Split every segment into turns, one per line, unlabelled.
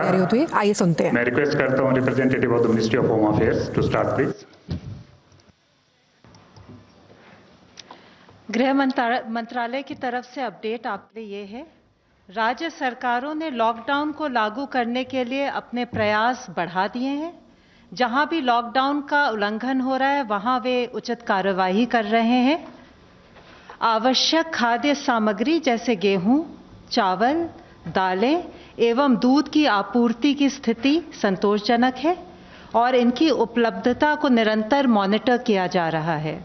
कह रही हो तो ये आइए सुनते हैं।
मैं रिक्वेस्ट करता हूं representative of the ministry of home affairs to start please.
गृह मंत्रालय की तरफ से अपडेट आपके लिए ये है, राज्य सरकारों ने लॉकडाउन को लागू करने के लिए अपने प्रयास बढ़ा दिए हैं। जहां भी लॉकडाउन का उल्लंघन हो रहा है वहां वे उचित कार्यवाही कर रहे हैं। आवश्यक खाद्य सामग्री जैसे गेहूं, चावल, दालें एवं दूध की आपूर्ति की स्थिति संतोषजनक है और इनकी उपलब्धता को निरंतर मॉनिटर किया जा रहा है।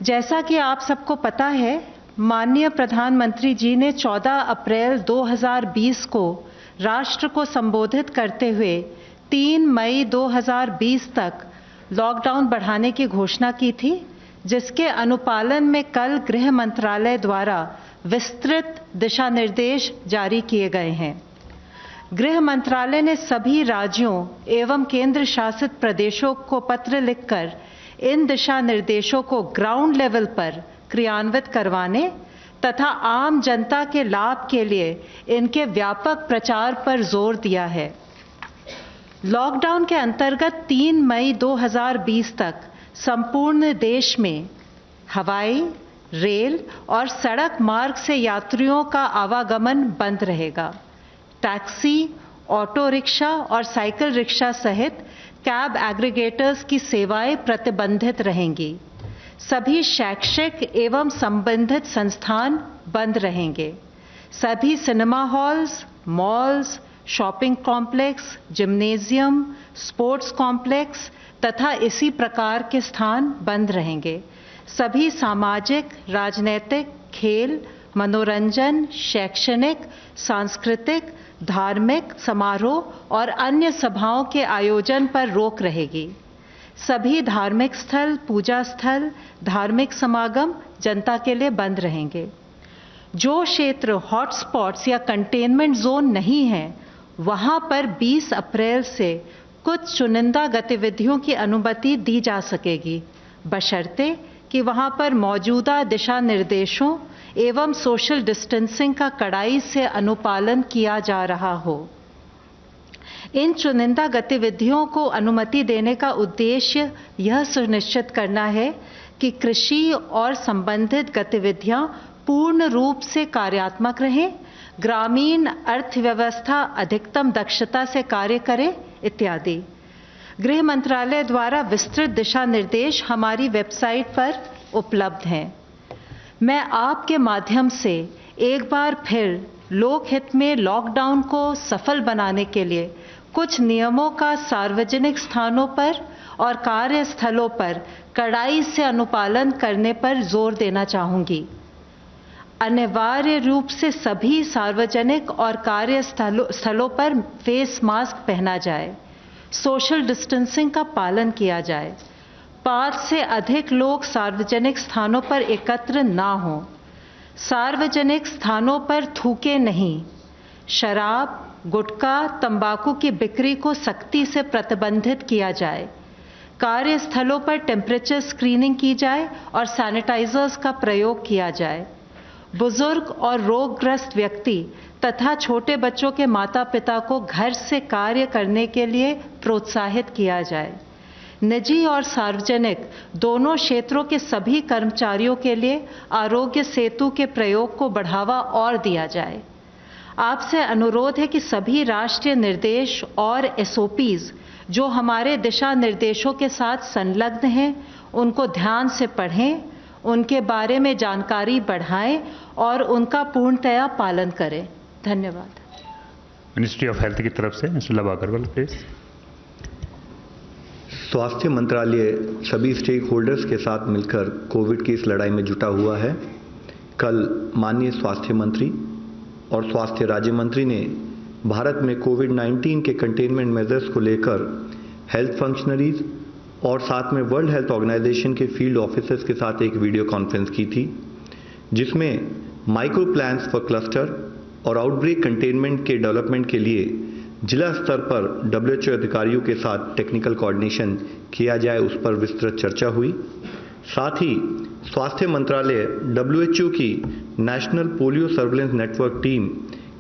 जैसा कि आप सबको पता है, माननीय प्रधानमंत्री जी ने 14 अप्रैल 2020 को राष्ट्र को संबोधित करते हुए 3 मई 2020 तक लॉकडाउन बढ़ाने की घोषणा की थी, जिसके अनुपालन में कल गृह मंत्रालय द्वारा विस्तृत दिशा निर्देश जारी किए गए हैं। गृह मंत्रालय ने सभी राज्यों एवं केंद्र शासित प्रदेशों को पत्र लिखकर इन दिशा निर्देशों को ग्राउंड लेवल पर क्रियान्वित करवाने तथा आम जनता के लाभ के लिए इनके व्यापक प्रचार पर जोर दिया है। लॉकडाउन के अंतर्गत 3 मई 2020 तक संपूर्ण देश में हवाई, रेल और सड़क मार्ग से यात्रियों का आवागमन बंद रहेगा। टैक्सी, ऑटो रिक्शा और साइकिल रिक्शा सहित कैब एग्रीगेटर्स की सेवाएं प्रतिबंधित रहेंगी। सभी शैक्षिक एवं संबंधित संस्थान बंद रहेंगे। सभी cinema halls, malls, shopping complex, gymnasium, sports complex तथा इसी प्रकार के स्थान बंद रहेंगे। सभी सामाजिक, राजनीतिक, खेल, मनोरंजन, शैक्षणिक, सांस्कृतिक, धार्मिक समारोह और अन्य सभाओं के आयोजन पर रोक रहेगी। सभी धार्मिक स्थल, पूजा स्थल, धार्मिक समागम जनता के लिए बंद रहेंगे। जो क्षेत्र हॉटस्पॉट्स या कंटेनमेंट जोन नहीं है, वहां पर 20 अप्रैल से कुछ चुनिंदा गतिविधियों की अनुमति दी जा सकेगी, बशर्ते कि वहां पर मौजूदा दिशा निर्देशों एवं सोशल डिस्टेंसिंग का कड़ाई से अनुपालन किया जा रहा हो। इन चुनिंदा गतिविधियों को अनुमति देने का उद्देश्य यह सुनिश्चित करना है कि कृषि और संबंधित गतिविधियां पूर्ण रूप से कार्यात्मक रहें, ग्रामीण अर्थव्यवस्था अधिकतम दक्षता से कार्य करे इत्यादि। गृह मंत्रालय द्वारा विस्तृत दिशा निर्देश हमारी वेबसाइट पर उपलब्ध हैं। मैं आपके माध्यम से एक बार फिर लोकहित में लॉकडाउन को सफल बनाने के लिए कुछ नियमों का सार्वजनिक स्थानों पर और कार्यस्थलों पर कड़ाई से अनुपालन करने पर जोर देना चाहूंगी। अनिवार्य रूप से सभी सार्वजनिक और कार्यस्थलों पर फेस मास्क पहना जाए, सोशल डिस्टेंसिंग का पालन किया जाए, 5 से अधिक लोग सार्वजनिक स्थानों पर एकत्र ना हों, सार्वजनिक स्थानों पर थूके नहीं, शराब, गुटखा, तंबाकू की बिक्री को सख्ती से प्रतिबंधित किया जाए, कार्यस्थलों पर टेम्परेचर स्क्रीनिंग की जाए और सैनिटाइजर्स का प्रयोग किया जाए। बुजुर्ग और रोगग्रस्त व्यक्ति तथा छोटे बच्चों के माता पिता को घर से कार्य करने के लिए प्रोत्साहित किया जाए। निजी और सार्वजनिक दोनों क्षेत्रों के सभी कर्मचारियों के लिए आरोग्य सेतु के प्रयोग को बढ़ावा और दिया जाए। आपसे अनुरोध है कि सभी राष्ट्रीय निर्देश और SOPs जो हमारे दिशा निर्देशों के साथ संलग्न हैं, उनको ध्यान से पढ़ें, उनके बारे में जानकारी बढ़ाएं और उनका पूर्णतया पालन करें। धन्यवाद।
मिनिस्ट्री ऑफ हेल्थ की तरफ से मिस्टर लव अग्रवाल प्लीज।
स्वास्थ्य मंत्रालय सभी स्टेक होल्डर्स के साथ मिलकर कोविड की इस लड़ाई में जुटा हुआ है। कल माननीय स्वास्थ्य मंत्री और स्वास्थ्य राज्य मंत्री ने भारत में कोविड-19 के कंटेनमेंट मेजर्स को लेकर हेल्थ फंक्शनरीज और साथ में वर्ल्ड हेल्थ ऑर्गेनाइजेशन के फील्ड ऑफिसर्स के साथ एक वीडियो कॉन्फ्रेंस की थी, जिसमें माइक्रो प्लान्स फॉर क्लस्टर और आउटब्रेक कंटेनमेंट के डेवलपमेंट के लिए जिला स्तर पर WHO अधिकारियों के साथ टेक्निकल कोऑर्डिनेशन किया जाए, उस पर विस्तृत चर्चा हुई। साथ ही स्वास्थ्य मंत्रालय WHO की national polio surveillance network team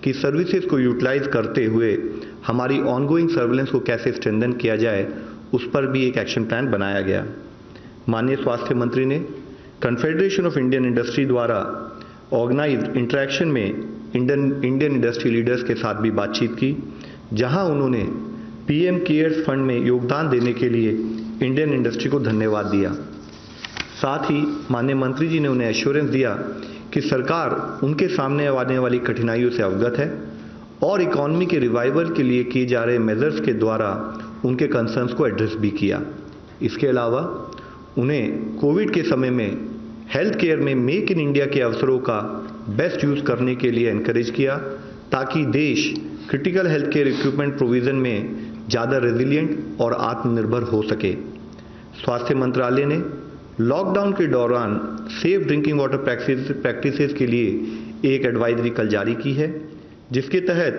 कि सर्विसेज को यूटिलाइज करते हुए हमारी ऑनगोइंग सर्विलेंस को कैसे स्ट्रेंथन किया जाए, उस पर भी एक एक्शन प्लान बनाया गया। माननीय स्वास्थ्य मंत्री ने कन्फेडरेशन ऑफ इंडियन इंडस्ट्री द्वारा ऑर्गेनाइज्ड इंटरेक्शन में इंडियन इंडस्ट्री लीडर्स के साथ भी बातचीत की, जहां उन्होंने पीएम केयर्स फंड में योगदान देने के लिए इंडियन इंडस्ट्री को धन्यवाद दिया। साथ ही माननीय मंत्री जी ने उन्हें एश्योरेंस दिया कि सरकार उनके सामने आने वाली कठिनाइयों से अवगत है और इकोनॉमी के रिवाइवल के लिए किए जा रहे मेजर्स के द्वारा उनके कंसर्न्स को एड्रेस भी किया। इसके अलावा उन्हें कोविड के समय में हेल्थ केयर में मेक इन इंडिया के अवसरों का बेस्ट यूज करने के लिए एनकरेज किया, ताकि देश critical health care equipment provision में ज़्यादा रेजिलिएंट और आत्मनिर्भर हो सके। स्वास्थ्य मंत्रालय ने लॉकडाउन के दौरान सेफ ड्रिंकिंग वाटर प्रैक्टिसेस के लिए एक एडवाइजरी कल जारी की है, जिसके तहत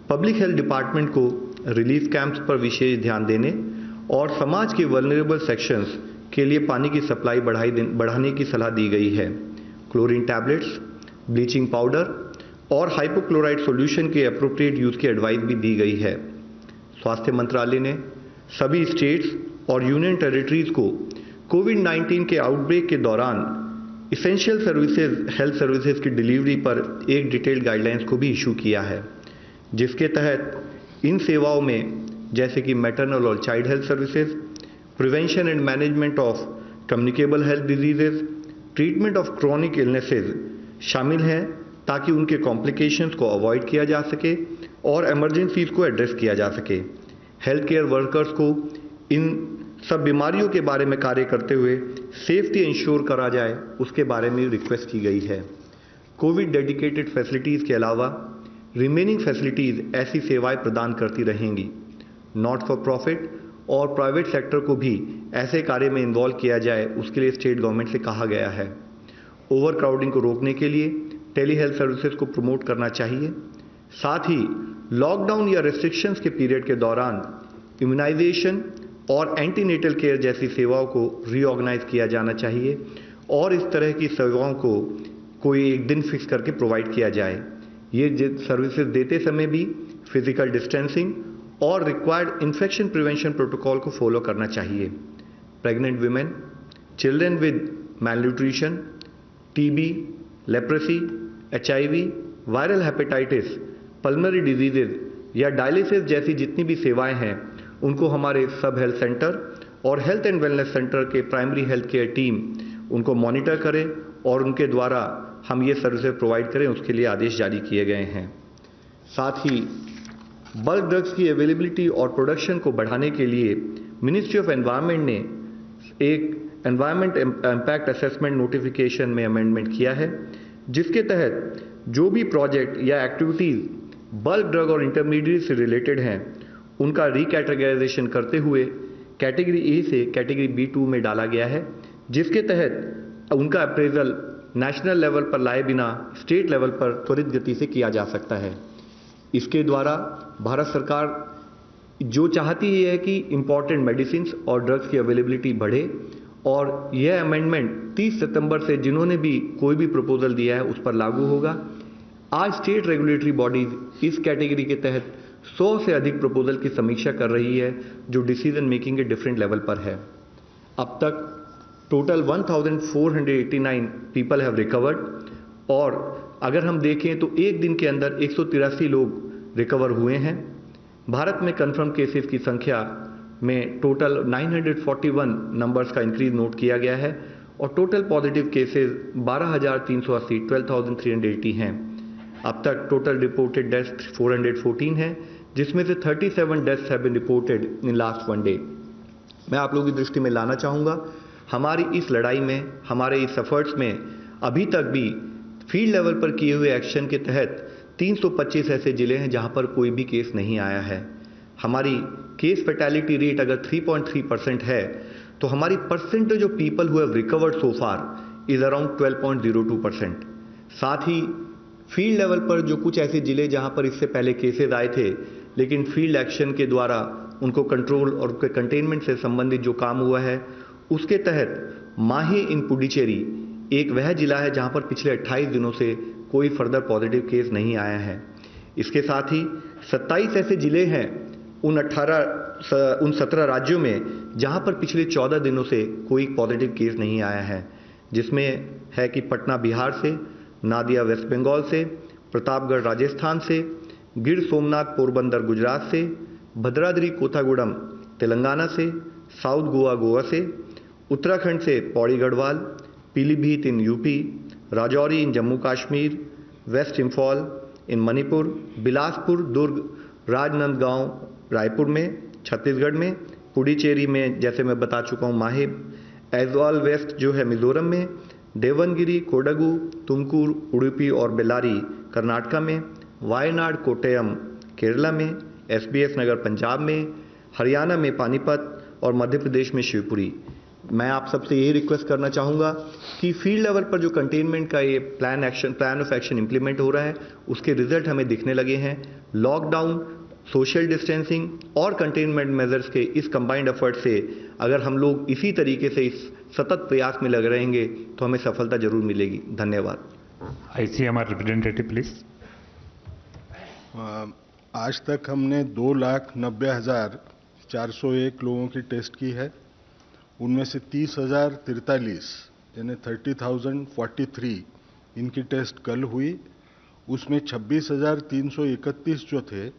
पब्लिक हेल्थ डिपार्टमेंट को रिलीफ कैंप्स पर विशेष ध्यान देने और समाज के वल्नरेबल सेक्शंस के लिए पानी की सप्लाई बढ़ाने की सलाह दी गई है। क्लोरीन टैबलेट्स, ब्लीचिंग पाउडर और हाइपोक्लोराइड सॉल्यूशन के एप्रोप्रिएट यूज की एडवाइस भी दी गई है। स्वास्थ्य मंत्रालय ने सभी स्टेट्स और यूनियन टेरिटरीज को कोविड-19 के आउटब्रेक के दौरान इसेंशियल सर्विसेज हेल्थ सर्विसेज की डिलीवरी पर एक डिटेल्ड गाइडलाइंस को भी इशू किया है, जिसके तहत इन सेवाओं में जैसे कि मैटरनल और child health services, prevention and management of communicable health diseases, treatment of chronic illnesses शामिल हैं, ताकि उनके कॉम्प्लिकेशंस को अवॉइड किया जा सके और इमरजेंसीज को एड्रेस किया जा सके। हेल्थ केयर वर्कर्स को इन सब बीमारियों के बारे में कार्य करते हुए सेफ्टी इंश्योर करा जाए, उसके बारे में रिक्वेस्ट की गई है। कोविड डेडिकेटेड फैसिलिटीज़ के अलावा रिमेनिंग फैसिलिटीज़ ऐसी सेवाएं प्रदान करती रहेंगी। नॉट फॉर प्रॉफिट और प्राइवेट सेक्टर को भी ऐसे कार्य में इन्वॉल्व किया जाए, उसके लिए स्टेट गवर्नमेंट से कहा गया है। ओवर क्राउडिंग को रोकने के लिए टेली हेल्थ सर्विसेज को प्रमोट करना चाहिए। साथ ही लॉकडाउन या रेस्ट्रिक्शंस के पीरियड के दौरान इम्यूनाइजेशन और एंटीनेटल केयर जैसी सेवाओं को रीऑर्गेनाइज किया जाना चाहिए और इस तरह की सेवाओं को कोई एक दिन फिक्स करके प्रोवाइड किया जाए। ये सर्विसेज देते समय भी फिजिकल डिस्टेंसिंग और रिक्वायर्ड इन्फेक्शन प्रिवेंशन प्रोटोकॉल को फॉलो करना चाहिए। Pregnant women, children with malnutrition, TB, leprosy, HIV, viral hepatitis, pulmonary diseases या डायलिसिस जैसी जितनी भी सेवाएं हैं, उनको हमारे सब हेल्थ सेंटर और हेल्थ एंड वेलनेस सेंटर के प्राइमरी हेल्थ केयर टीम उनको मॉनिटर करें और उनके द्वारा हम ये सर्विसेज प्रोवाइड करें, उसके लिए आदेश जारी किए गए हैं। साथ ही बल्क ड्रग्स की अवेलेबिलिटी और प्रोडक्शन को बढ़ाने के लिए मिनिस्ट्री ऑफ एनवायरनमेंट ने एक एनवायरनमेंट इम्पैक्ट असेसमेंट नोटिफिकेशन में अमेंडमेंट किया है, जिसके तहत जो भी प्रोजेक्ट या एक्टिविटीज़ बल्क ड्रग और इंटरमीडिएट से रिलेटेड हैं, उनका रिकैटेगराइजेशन करते हुए कैटेगरी ए से कैटेगरी B2 में डाला गया है, जिसके तहत उनका अप्रेजल नेशनल लेवल पर लाए बिना स्टेट लेवल पर त्वरित गति से किया जा सकता है। इसके द्वारा भारत सरकार जो चाहती है कि इम्पॉर्टेंट मेडिसिन और ड्रग्स की अवेलेबिलिटी बढ़े, और यह अमेंडमेंट 30 सितंबर से जिन्होंने भी कोई भी प्रपोजल दिया है उस पर लागू होगा। आज स्टेट रेगुलेटरी बॉडीज इस कैटेगरी के तहत 100 से अधिक प्रपोजल की समीक्षा कर रही है, जो डिसीजन मेकिंग के डिफरेंट लेवल पर है। अब तक टोटल 1489 पीपल हैव रिकवर्ड, और अगर हम देखें तो एक दिन के अंदर 183 लोग रिकवर हुए हैं। भारत में कंफर्म केसेस की संख्या में टोटल 941 नंबर्स का इंक्रीज नोट किया गया है और टोटल पॉजिटिव केसेस 12,380 12,380 हैं। अब तक टोटल रिपोर्टेड डेथ्स 414 हैं, जिसमें से 37 deaths have been reported in last 1 day. मैं आप लोगों की दृष्टि में लाना चाहूँगा, हमारी इस लड़ाई में, हमारे इस एफर्ट्स में अभी तक भी फील्ड लेवल पर किए हुए एक्शन के तहत 325 ऐसे जिले हैं जहां पर कोई भी केस नहीं आया है। हमारी केस फैटेलिटी रेट अगर 3.3% है, तो हमारी percentage of people who have recovered so far is around 12.02%। साथ ही फील्ड लेवल पर जो कुछ ऐसे जिले जहां पर इससे पहले केसेस आए थे, लेकिन फील्ड एक्शन के द्वारा उनको कंट्रोल और उनके कंटेनमेंट से संबंधित जो काम हुआ है, उसके तहत माही इन पुडुचेरी एक वह जिला है जहां पर पिछले 28 दिनों से कोई फर्दर पॉजिटिव केस नहीं आया है। इसके साथ ही 27 ऐसे जिले हैं उन 17 राज्यों में जहां पर पिछले 14 दिनों से कोई पॉजिटिव केस नहीं आया है, जिसमें है कि पटना बिहार से, नादिया वेस्ट बंगाल से, प्रतापगढ़ राजस्थान से, गिर सोमनाथ पोरबंदर गुजरात से, भद्राद्री कोथागुड़म तेलंगाना से, साउथ गोवा गोवा से, उत्तराखंड से Pauri Garhwal, Pilibhit in UP, Rajouri in Jammu Kashmir, west Imphal in Manipur, Bilaspur, Durg, Rajnandgaon Raipur में, छत्तीसगढ़ में, पुडुचेरी में जैसे मैं बता चुका हूँ माहे, ऐजवाल वेस्ट जो है मिजोरम में, देवनगिरी, कोडगु, तुमकुर, उडुपी और बेल्लारी कर्नाटका में, वायनाड कोट्टयम केरला में, SBS नगर पंजाब में, हरियाणा में पानीपत और मध्य प्रदेश में शिवपुरी। मैं आप सबसे यही रिक्वेस्ट करना चाहूँगा कि फील्ड लेवल पर जो कंटेनमेंट का ये प्लान ऑफ एक्शन इम्प्लीमेंट हो रहा है उसके रिजल्ट हमें दिखने लगे हैं। लॉकडाउन, सोशल डिस्टेंसिंग और कंटेनमेंट मेजर्स के इस कंबाइंड एफर्ट से अगर हम लोग इसी तरीके से इस सतत प्रयास में लगे रहेंगे तो हमें सफलता जरूर मिलेगी। धन्यवाद।
ICMR representative please.
आज तक हमने 2,90,401 लोगों की टेस्ट की है। उनमें से 30,043 यानी 30,043 इनकी टेस्ट कल हुई। उसमें 26,331 जो थे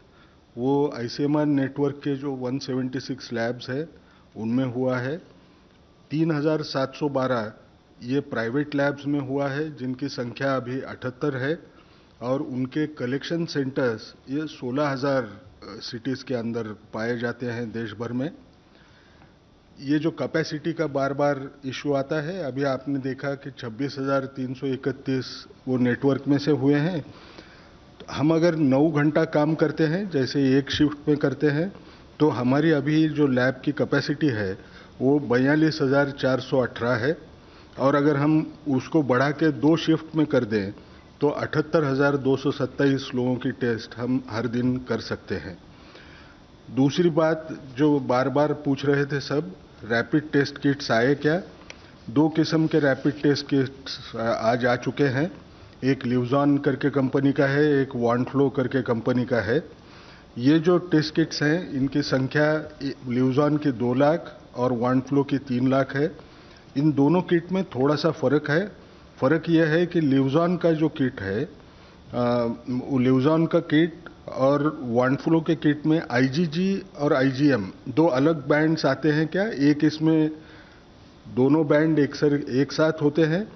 वो ICMR नेटवर्क के जो 176 लैब्स है उनमें हुआ है। 3,712 ये प्राइवेट लैब्स में हुआ है जिनकी संख्या अभी 78 है, और उनके कलेक्शन सेंटर्स ये 16,000 सिटीज़ के अंदर पाए जाते हैं देश भर में। ये जो कैपेसिटी का बार बार इशू आता है, अभी आपने देखा कि 26,331 वो नेटवर्क में से हुए हैं। हम अगर 9 घंटा काम करते हैं जैसे एक शिफ्ट में करते हैं तो हमारी अभी जो लैब की कैपेसिटी है वो 42,418 है, और अगर हम उसको बढ़ा के 2 शिफ्ट में कर दें तो 78,227 लोगों की टेस्ट हम हर दिन कर सकते हैं। दूसरी बात जो बार बार पूछ रहे थे सब, रैपिड टेस्ट किट्स आए क्या? 2 किस्म के रैपिड टेस्ट किट्स आज आ चुके हैं। एक लिवजॉन करके कंपनी का है, एक वॉन्फ्लो करके कंपनी का है। ये जो टेस्ट किट्स हैं इनकी संख्या लिवजॉन की 2 लाख और वॉन्फ्लो की 3 लाख है। इन दोनों किट में थोड़ा सा फर्क है। फर्क यह है कि लिवजॉन का जो किट है, लिवजॉन का किट और वॉन्फ्लो के किट में IgG और IgM 2 अलग बैंड्स आते हैं क्या? एक इसमें दोनों बैंड एक साथ होते हैं,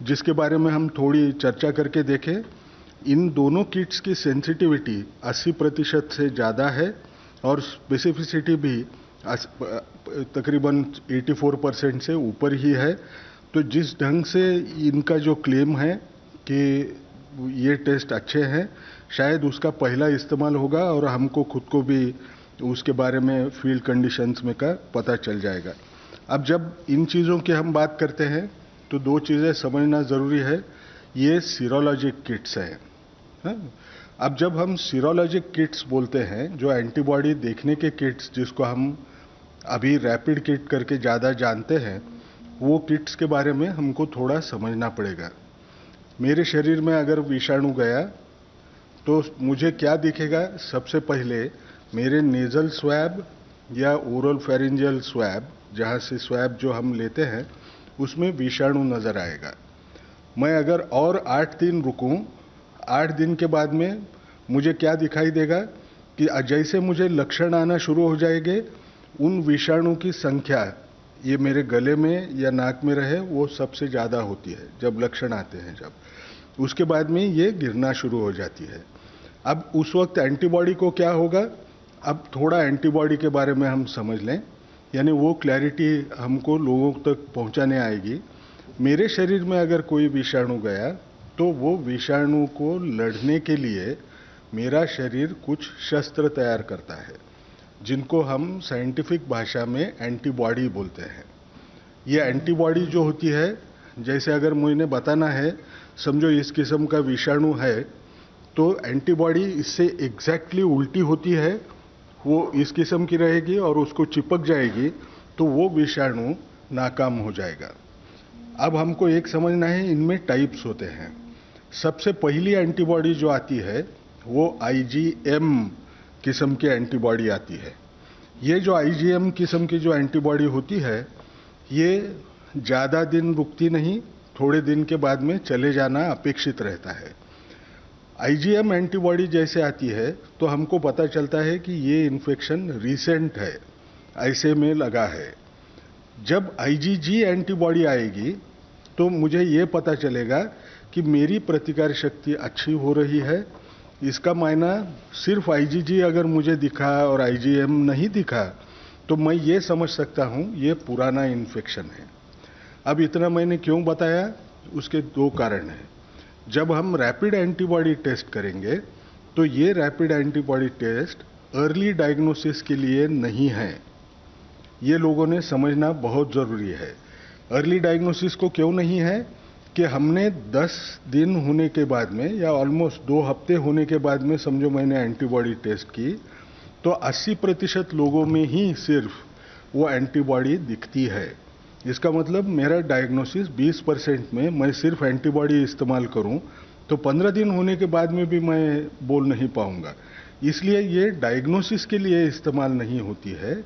जिसके बारे में हम थोड़ी चर्चा करके देखें। इन दोनों किट्स की सेंसिटिविटी 80% से ज़्यादा है और स्पेसिफिसिटी भी तकरीबन 84% से ऊपर ही है। तो जिस ढंग से इनका जो क्लेम है कि ये टेस्ट अच्छे हैं, शायद उसका पहला इस्तेमाल होगा और हमको खुद को भी उसके बारे में फील्ड कंडीशंस में का पता चल जाएगा। अब जब इन चीज़ों की हम बात करते हैं तो 2 चीज़ें समझना ज़रूरी है। ये सीरोलॉजिक किट्स हैं। अब जब हम सीरोलॉजिक किट्स बोलते हैं, जो एंटीबॉडी देखने के किट्स जिसको हम अभी रैपिड किट करके ज़्यादा जानते हैं, वो किट्स के बारे में हमको थोड़ा समझना पड़ेगा। मेरे शरीर में अगर विषाणु गया तो मुझे क्या दिखेगा? सबसे पहले मेरे नेजल स्वैब या ओरल फेरेंजियल स्वैब, जहाँ से स्वैब जो हम लेते हैं उसमें विषाणु नज़र आएगा। मैं अगर और 8 दिन रुकूं, 8 दिन के बाद में मुझे क्या दिखाई देगा कि जैसे मुझे लक्षण आना शुरू हो जाएंगे, उन विषाणु की संख्या ये मेरे गले में या नाक में रहे वो सबसे ज़्यादा होती है जब लक्षण आते हैं। जब उसके बाद में ये गिरना शुरू हो जाती है। अब उस वक्त एंटीबॉडी को क्या होगा? अब थोड़ा एंटीबॉडी के बारे में हम समझ लें, यानी वो क्लैरिटी हमको लोगों तक पहुंचाने आएगी। मेरे शरीर में अगर कोई विषाणु गया तो वो विषाणु को लड़ने के लिए मेरा शरीर कुछ शस्त्र तैयार करता है, जिनको हम साइंटिफिक भाषा में एंटीबॉडी बोलते हैं। ये एंटीबॉडी जो होती है, जैसे अगर मुझे बताना है, समझो इस किस्म का विषाणु है तो एंटीबॉडी इससे एग्जैक्टली उल्टी होती है, वो इस किस्म की रहेगी और उसको चिपक जाएगी तो वो विषाणु नाकाम हो जाएगा। अब हमको एक समझना है, इनमें टाइप्स होते हैं। सबसे पहली एंटीबॉडी जो आती है वो IgM किस्म की एंटीबॉडी आती है। ये जो IgM किस्म की जो एंटीबॉडी होती है, ये ज़्यादा दिन रुकती नहीं, थोड़े दिन के बाद में चले जाना अपेक्षित रहता है। IgM एंटीबॉडी जैसे आती है तो हमको पता चलता है कि ये इन्फेक्शन रिसेंट है, ऐसे में लगा है। जब IgG एंटीबॉडी आएगी तो मुझे ये पता चलेगा कि मेरी प्रतिकार शक्ति अच्छी हो रही है। इसका मायना सिर्फ IgG अगर मुझे दिखा और IgM नहीं दिखा तो मैं ये समझ सकता हूँ ये पुराना इन्फेक्शन है। अब इतना मैंने क्यों बताया, उसके दो कारण हैं। जब हम रैपिड एंटीबॉडी टेस्ट करेंगे तो ये rapid antibody test early diagnosis के लिए नहीं है। ये लोगों ने समझना बहुत ज़रूरी है। अर्ली डायग्नोसिस को क्यों नहीं है कि हमने 10 दिन होने के बाद में या ऑलमोस्ट 2 हफ्ते होने के बाद में समझो मैंने एंटीबॉडी टेस्ट की तो 80% लोगों में ही सिर्फ वो एंटीबॉडी दिखती है। इसका मतलब मेरा डायग्नोसिस 20% में मैं सिर्फ एंटीबॉडी इस्तेमाल करूं तो 15 दिन होने के बाद में भी मैं बोल नहीं पाऊंगा। इसलिए ये डायग्नोसिस के लिए इस्तेमाल नहीं होती है,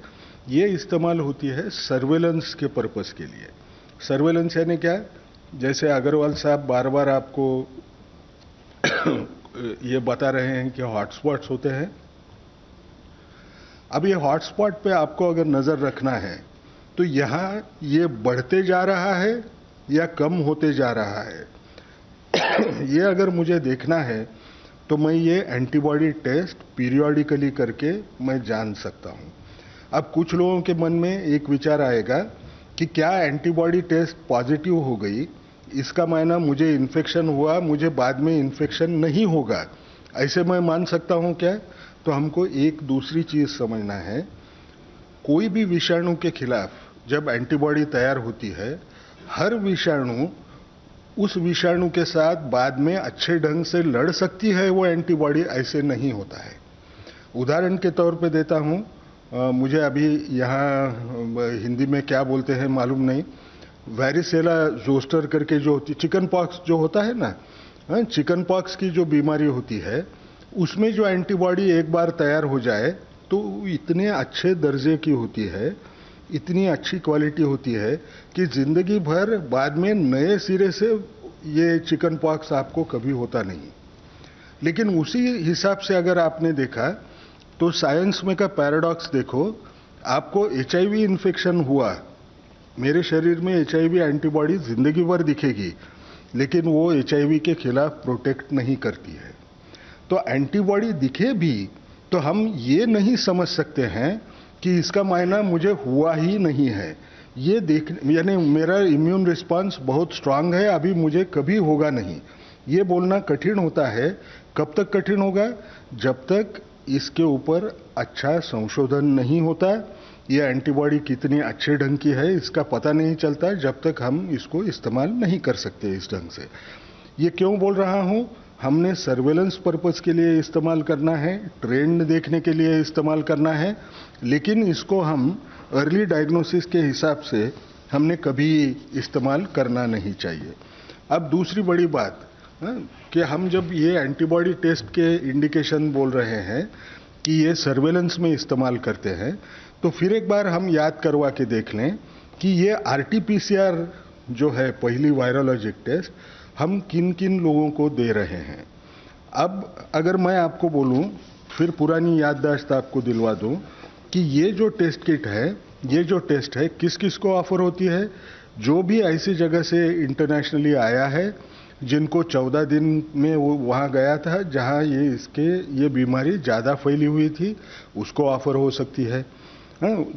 ये इस्तेमाल होती है सर्वेलेंस के पर्पस के लिए। सर्वेलेंस यानी क्या, जैसे अग्रवाल साहब बार बार आपको ये बता रहे हैं कि हॉटस्पॉट्स होते हैं। अब ये हॉटस्पॉट पे आपको अगर नज़र रखना है तो यहाँ ये बढ़ते जा रहा है या कम होते जा रहा है ये अगर मुझे देखना है तो मैं ये एंटीबॉडी टेस्ट पीरियोडिकली करके मैं जान सकता हूँ। अब कुछ लोगों के मन में एक विचार आएगा कि क्या एंटीबॉडी टेस्ट पॉजिटिव हो गई, इसका मायना मुझे इन्फेक्शन हुआ, मुझे बाद में इन्फेक्शन नहीं होगा, ऐसे मैं मान सकता हूं क्या? तो हमको एक दूसरी चीज समझना है। कोई भी विषाणु के खिलाफ जब एंटीबॉडी तैयार होती है, हर विषाणु उस विषाणु के साथ बाद में अच्छे ढंग से लड़ सकती है वो एंटीबॉडी, ऐसे नहीं होता है। उदाहरण के तौर पे देता हूं, मुझे अभी यहाँ हिंदी में क्या बोलते हैं मालूम नहीं, वैरिसेला जोस्टर करके जो होती, चिकन पॉक्स जो होता है ना, चिकन पॉक्स की जो बीमारी होती है उसमें जो एंटीबॉडी एक बार तैयार हो जाए तो इतने अच्छे दर्जे की होती है, इतनी अच्छी क्वालिटी होती है कि जिंदगी भर बाद में नए सिरे से ये चिकन पॉक्स आपको कभी होता नहीं। लेकिन उसी हिसाब से अगर आपने देखा तो साइंस में का पैराडॉक्स देखो, आपको HIV इन्फेक्शन हुआ, मेरे शरीर में HIV एंटीबॉडी जिंदगी भर दिखेगी लेकिन वो HIV के खिलाफ प्रोटेक्ट नहीं करती है। तो एंटीबॉडी दिखे भी तो हम ये नहीं समझ सकते हैं कि इसका मायना मुझे हुआ ही नहीं है। ये देख यानी मेरा इम्यून रिस्पांस बहुत स्ट्रांग है, अभी मुझे कभी होगा नहीं, ये बोलना कठिन होता है। कब तक कठिन होगा? जब तक इसके ऊपर अच्छा संशोधन नहीं होता, ये एंटीबॉडी कितनी अच्छे ढंग की है इसका पता नहीं चलता, जब तक हम इसको इस्तेमाल नहीं कर सकते इस ढंग से। ये क्यों बोल रहा हूँ? हमने सर्वेलेंस पर्पस के लिए इस्तेमाल करना है, ट्रेंड देखने के लिए इस्तेमाल करना है, लेकिन इसको हम अर्ली डायग्नोसिस के हिसाब से हमने कभी इस्तेमाल करना नहीं चाहिए। अब दूसरी बड़ी बात कि हम जब ये एंटीबॉडी टेस्ट के इंडिकेशन बोल रहे हैं कि ये सर्वेलेंस में इस्तेमाल करते हैं, तो फिर एक बार हम याद करवा के देख लें कि ये RT-PCR जो है पहली वायरोलॉजिक टेस्ट हम किन किन लोगों को दे रहे हैं। अब अगर मैं आपको बोलूं, फिर पुरानी याददाश्त आपको दिलवा दूं कि ये जो टेस्ट किट है, ये जो टेस्ट है किस किस को ऑफर होती है? जो भी ऐसी जगह से इंटरनेशनली आया है जिनको 14 दिन में वो वहाँ गया था जहाँ ये बीमारी ज़्यादा फैली हुई थी, उसको ऑफर हो सकती है,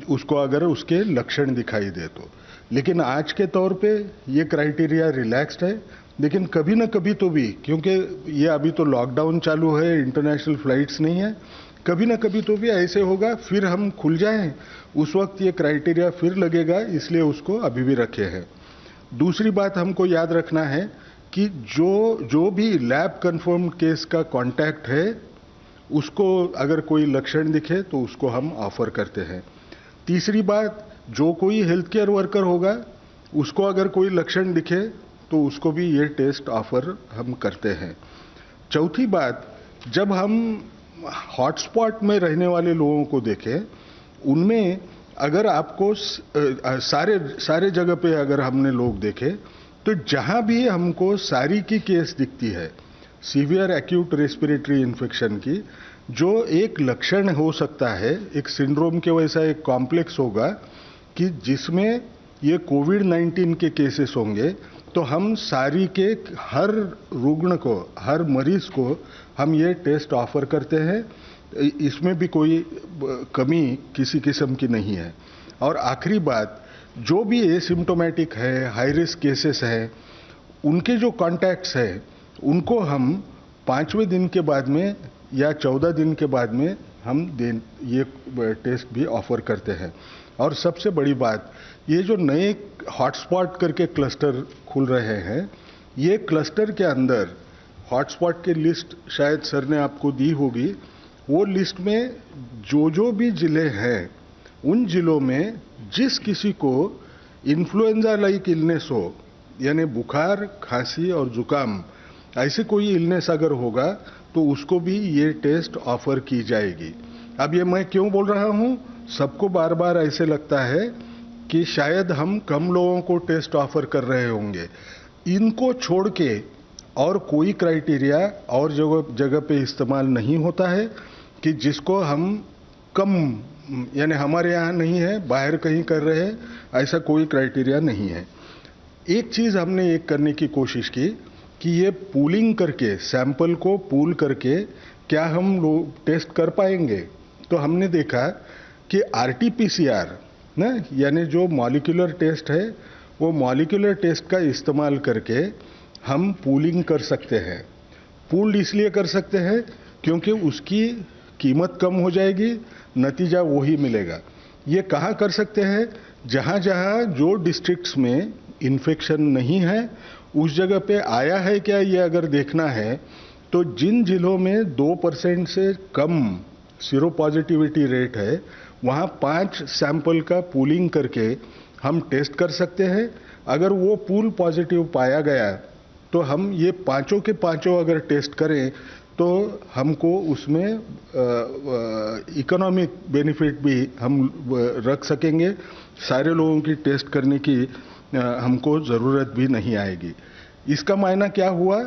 उसको अगर उसके लक्षण दिखाई दे तो। लेकिन आज के तौर पे ये क्राइटेरिया रिलैक्स्ड है, लेकिन कभी ना कभी तो भी, क्योंकि ये अभी तो लॉकडाउन चालू है, इंटरनेशनल फ्लाइट्स नहीं है, कभी ना कभी तो भी ऐसे होगा, फिर हम खुल जाएं, उस वक्त ये क्राइटेरिया फिर लगेगा, इसलिए उसको अभी भी रखे हैं। दूसरी बात हमको याद रखना है कि जो भी लैब कंफर्म्ड केस का कांटेक्ट है उसको अगर कोई लक्षण दिखे तो उसको हम ऑफर करते हैं। तीसरी बात, जो कोई हेल्थ केयर वर्कर होगा उसको अगर कोई लक्षण दिखे तो उसको भी ये टेस्ट ऑफर हम करते हैं। चौथी बात जब हम हॉटस्पॉट में रहने वाले लोगों को देखें, उनमें अगर आपको सारे जगह पे अगर हमने लोग देखे, तो जहां भी हमको सारी की केस दिखती है सीवियर एक्यूट रेस्पिरेटरी इन्फेक्शन की, जो एक लक्षण हो सकता है, एक सिंड्रोम के वैसा एक कॉम्प्लेक्स होगा कि जिसमें ये कोविड-19 के केसेस होंगे, तो हम सारी के हर रुग्ण को, हर मरीज को हम ये टेस्ट ऑफर करते हैं। इसमें भी कोई कमी किसी किस्म की नहीं है। और आखिरी बात, जो भी एसिम्प्टोमेटिक है, हाई रिस्क केसेस हैं, उनके जो कॉन्टैक्ट्स हैं, उनको हम 5वें दिन के बाद में या 14 दिन के बाद में हम ये टेस्ट भी ऑफर करते हैं। और सबसे बड़ी बात, ये जो नए हॉटस्पॉट करके क्लस्टर खुल रहे हैं, ये क्लस्टर के अंदर हॉटस्पॉट की लिस्ट शायद सर ने आपको दी होगी। वो लिस्ट में जो भी जिले हैं, उन जिलों में जिस किसी को इन्फ्लुएंजा लाइक इलनेस हो, यानी बुखार, खांसी और जुकाम, ऐसे कोई इलनेस अगर होगा तो उसको भी ये टेस्ट ऑफर की जाएगी। अब ये मैं क्यों बोल रहा हूँ, सबको बार बार ऐसे लगता है कि शायद हम कम लोगों को टेस्ट ऑफर कर रहे होंगे। इनको छोड़ के और कोई क्राइटेरिया और जगह पे इस्तेमाल नहीं होता है कि जिसको हम कम, यानी हमारे यहाँ नहीं है, बाहर कहीं कर रहे हैं, ऐसा कोई क्राइटेरिया नहीं है। एक चीज़ हमने एक करने की कोशिश की कि ये पूलिंग करके, सैंपल को पूल करके क्या हम लोग टेस्ट कर पाएंगे। तो हमने देखा कि RT-PCR ना, यानी जो मॉलिक्यूलर टेस्ट है, वो मॉलिक्यूलर टेस्ट का इस्तेमाल करके हम पूलिंग कर सकते हैं। पूल्ड इसलिए कर सकते हैं क्योंकि उसकी कीमत कम हो जाएगी, नतीजा वही मिलेगा। ये कहाँ कर सकते हैं, जहाँ जहाँ जो डिस्ट्रिक्ट्स में इन्फेक्शन नहीं है, उस जगह पे आया है क्या ये अगर देखना है, तो जिन जिलों में 2% से कम सीरो पॉजिटिविटी रेट है, वहाँ 5 सैंपल का पूलिंग करके हम टेस्ट कर सकते हैं। अगर वो पूल पॉजिटिव पाया गया तो हम ये पांचों के पांचों अगर टेस्ट करें तो हमको उसमें इकोनॉमिक बेनिफिट भी हम रख सकेंगे। सारे लोगों की टेस्ट करने की हमको ज़रूरत भी नहीं आएगी। इसका मायना क्या हुआ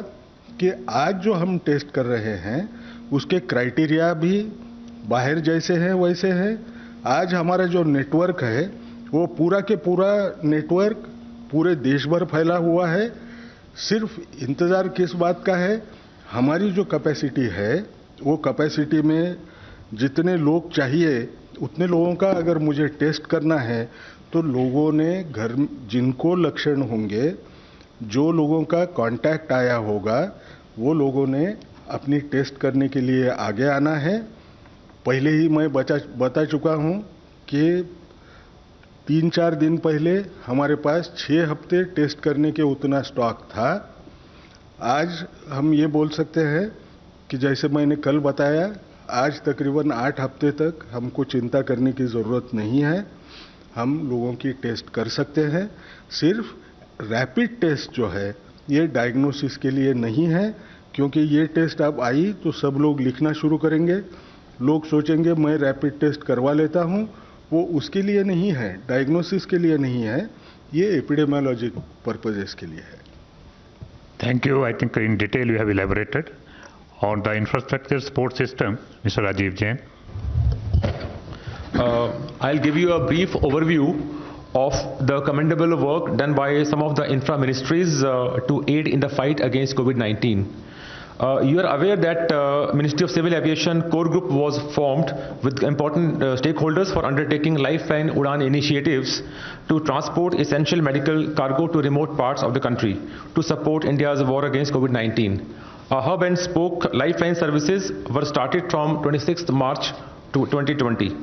कि आज जो हम टेस्ट कर रहे हैं उसके क्राइटेरिया भी बाहर जैसे हैं वैसे हैं। आज हमारा जो नेटवर्क है वो पूरा के पूरा नेटवर्क पूरे देश भर फैला हुआ है। सिर्फ इंतज़ार किस बात का है, हमारी जो कैपेसिटी है वो कैपेसिटी में जितने लोग चाहिए उतने लोगों का अगर मुझे टेस्ट करना है तो लोगों ने घर जिनको लक्षण होंगे, जो लोगों का कांटेक्ट आया होगा, वो लोगों ने अपनी टेस्ट करने के लिए आगे आना है। पहले ही मैं बता चुका हूँ कि 3-4 दिन पहले हमारे पास 6 हफ्ते टेस्ट करने के उतना स्टॉक था। आज हम ये बोल सकते हैं कि जैसे मैंने कल बताया, आज तकरीबन 8 हफ्ते तक हमको चिंता करने की ज़रूरत नहीं है। हम लोगों की टेस्ट कर सकते हैं। सिर्फ रैपिड टेस्ट जो है ये डायग्नोसिस के लिए नहीं है, क्योंकि ये टेस्ट अब आई तो सब लोग लिखना शुरू करेंगे। लोग सोचेंगे मैं रैपिड टेस्ट करवा लेता हूँ, वो उसके लिए नहीं है, डायग्नोसिस के लिए नहीं है, ये एपिडेमियोलॉजिक पर्पजेस के लिए है।
Thank you. I think in detail you have elaborated on the infrastructure support system, Mr. Rajiv Jain.
I'll give you a brief overview of the commendable work done by some of the infra ministries to aid in the fight against COVID-19. You are aware that Ministry of Civil Aviation core group was formed with important stakeholders for undertaking Lifeline Udan initiatives to transport essential medical cargo to remote parts of the country to support India's war against COVID-19. A hub and spoke Lifeline services were started from 26th March to 2020.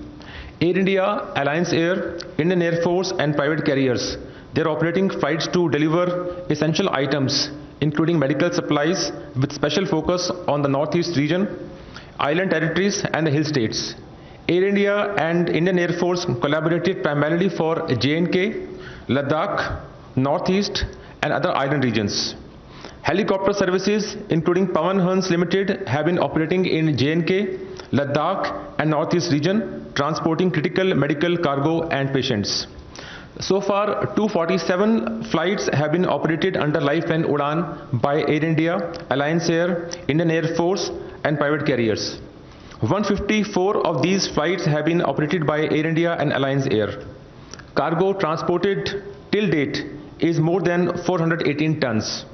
Air India, Alliance Air, Indian Air Force and private carriers, they are operating flights to deliver essential items including medical supplies with special focus on the Northeast region, island territories and the hill states. Air India and Indian Air Force collaborated primarily for J&K, Ladakh, Northeast and other island regions. Helicopter services, including Pawan Hans Limited, have been operating in J&K, Ladakh and Northeast region, transporting critical medical cargo and patients. So far, 247 flights have been operated under Lifeline Udan by Air India, Alliance Air, Indian Air Force and private carriers. 154 of these flights have been operated by Air India and Alliance Air. Cargo transported till date is more than 418 tons.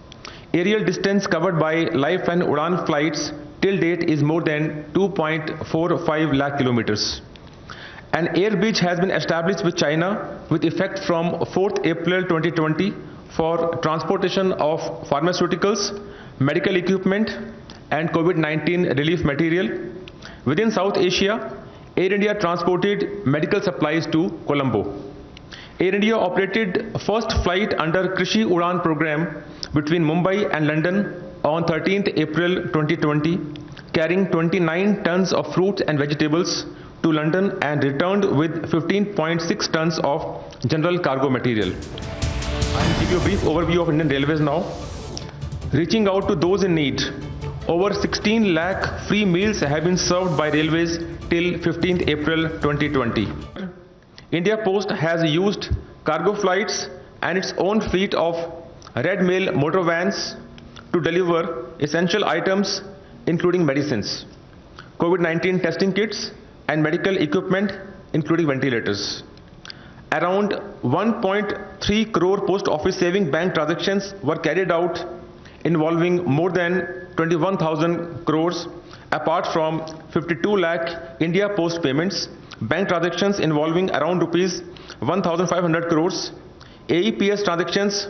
Aerial distance covered by Lifeline Udan flights till date is more than 2.45 lakh kilometers. An air bridge has been established with China with effect from 4th April 2020 for transportation of pharmaceuticals, medical equipment and COVID-19 relief material. Within South Asia, Air India transported medical supplies to Colombo. Air India operated first flight under Krishi Udan program between Mumbai and London on 13th April 2020, carrying 29 tons of fruits and vegetables to London and returned with 15.6 tons of general cargo material. I will give you a brief overview of Indian Railways now. Reaching out to those in need, over 16 lakh free meals have been served by Railways till 15th April 2020. India Post has used cargo flights and its own fleet of Red Mail motor vans to deliver essential items including medicines, COVID-19 testing kits and medical equipment including ventilators. Around 1.3 crore post office saving bank transactions were carried out involving more than 21,000 crores apart from 52 lakh India Post payments, bank transactions involving around rupees 1,500 crores, AEPS transactions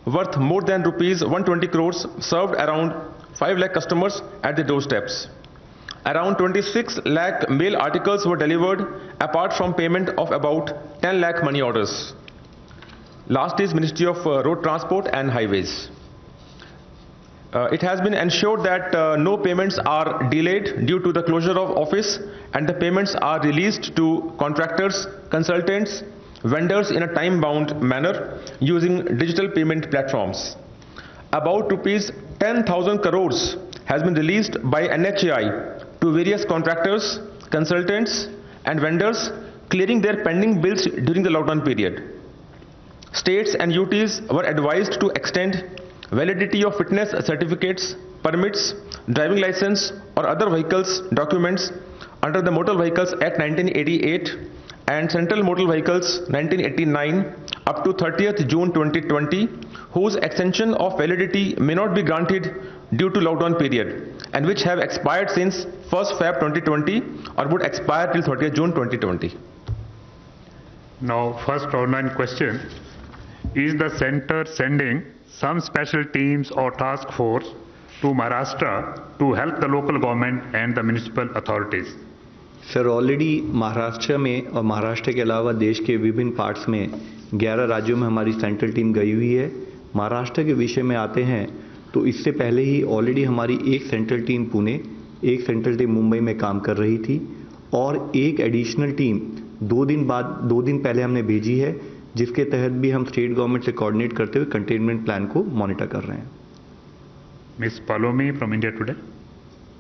worth more than rupees 120 crores served around 5 lakh customers at the doorsteps. Around 26 lakh mail articles were delivered apart from payment of about 10 lakh money orders. Last is Ministry of Road Transport and Highways. It has been ensured that no payments are delayed due to the closure of office and the payments are released to contractors, consultants, vendors in a time-bound manner using digital payment platforms. About rupees 10,000 crores has been released by NHAI to various contractors, consultants and vendors clearing their pending bills during the lockdown period. States and UTs were advised to extend validity of fitness certificates, permits, driving license or other vehicles documents under the Motor Vehicles Act 1988 and Central Motor Vehicles 1989 up to 30th June 2020, whose extension of validity may not be granted due to lockdown period and which have expired since 1st Feb 2020 or would expire till 30th June 2020.
Now, first online question. Is the center sending some special teams or task force to Maharashtra to help the local government and the municipal authorities?
Sir already Maharashtra में और महाराष्ट्र के अलावा देश के विभिन्न parts में 11 राज्यों में हमारी सेंट्रल टीम गई हुई है। महाराष्ट्र के विषय में आते हैं तो इससे पहले ही ऑलरेडी हमारी एक सेंट्रल टीम पुणे, एक सेंट्रल टीम मुंबई में काम कर रही थी और एक एडिशनल टीम 2 दिन पहले हमने भेजी है, जिसके तहत भी हम स्टेट गवर्नमेंट से कोऑर्डिनेट करते हुए कंटेनमेंट प्लान को मॉनिटर कर रहे हैं।
Miss Palomi from India today.